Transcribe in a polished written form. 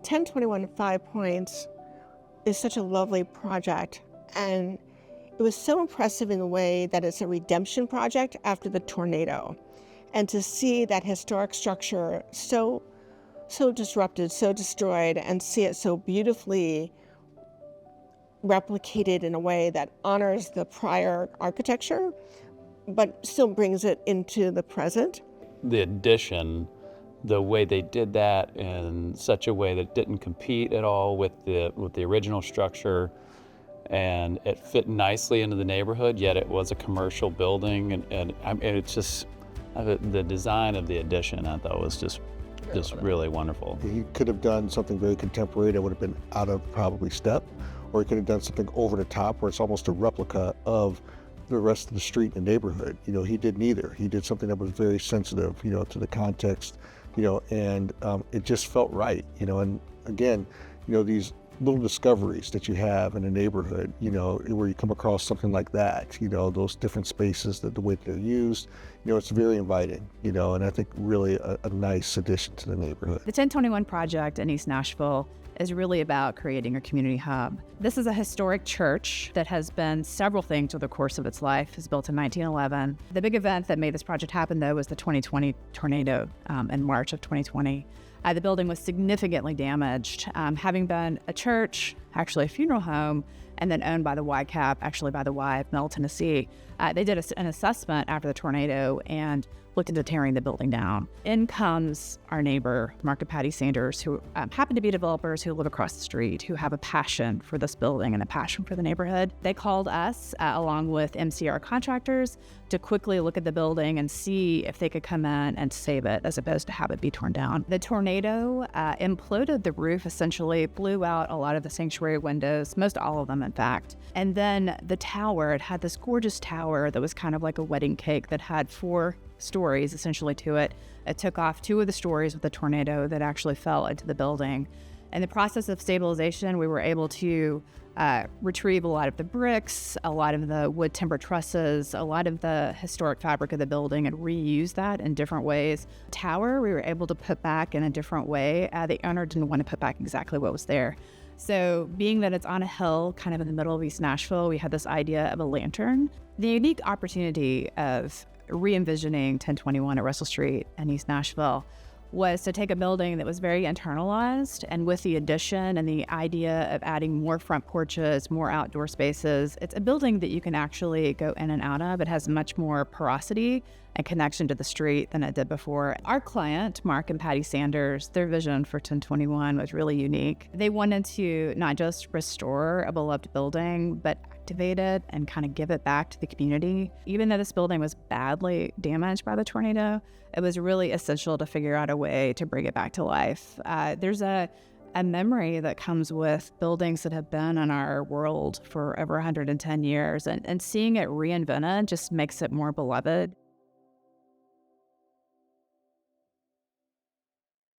1021 Five Points is such a lovely project, and it was so impressive in the way that it's a redemption project after the tornado. And to see that historic structure so disrupted, so destroyed, and see it so beautifully replicated in a way that honors the prior architecture, but still brings it into the present. The addition, the way they did that in such a way that it didn't compete at all with the original structure, and it fit nicely into the neighborhood, yet it was a commercial building, and I mean, it's just, the design of the addition I thought was just really wonderful. He could have done something very contemporary that would have been out of probably step, or he could have done something over the top where it's almost a replica of the rest of the street and neighborhood. He did neither. He did something that was very sensitive, to the context, and it just felt right, and again, these little discoveries that you have in a neighborhood, where you come across something like that, those different spaces, the way they're used, it's very inviting, and I think really a nice addition to the neighborhood. The 1021 project in East Nashville is really about creating a community hub. This is a historic church that has been several things over the course of its life. It was built in 1911. The big event that made this project happen, though, was the 2020 tornado in March of 2020. The building was significantly damaged, having been a church, actually a funeral home, and then owned by the YCAP, actually by the Y of Middle Tennessee. They did an assessment after the tornado and looked into tearing the building down. In comes our neighbor, Mark and Patty Sanders, who happen to be developers who live across the street, who have a passion for this building and a passion for the neighborhood. They called us, along with MCR contractors, to quickly look at the building and see if they could come in and save it, as opposed to have it be torn down. The tornado imploded the roof, essentially blew out a lot of the sanctuary windows, most all of them, in fact. And then the tower, it had this gorgeous tower that was kind of like a wedding cake that had 4 stories essentially to it. It took off 2 of the stories with the tornado that actually fell into the building. In the process of stabilization, we were able to retrieve a lot of the bricks, a lot of the wood timber trusses, a lot of the historic fabric of the building, and reuse that in different ways. Tower, we were able to put back in a different way. The owner didn't want to put back exactly what was there. So being that it's on a hill, kind of in the middle of East Nashville, we had this idea of a lantern. The unique opportunity of re-envisioning 1021 at Russell Street in East Nashville was to take a building that was very internalized, and with the addition and the idea of adding more front porches, more outdoor spaces, it's a building that you can actually go in and out of. It has much more porosity and connection to the street than it did before. Our client, Mark and Patty Sanders, their vision for 1021 was really unique. They wanted to not just restore a beloved building, but activate it and kind of give it back to the community. Even though this building was badly damaged by the tornado, it was really essential to figure out a way to bring it back to life. There's a memory that comes with buildings that have been in our world for over 110 years, and seeing it reinvented just makes it more beloved.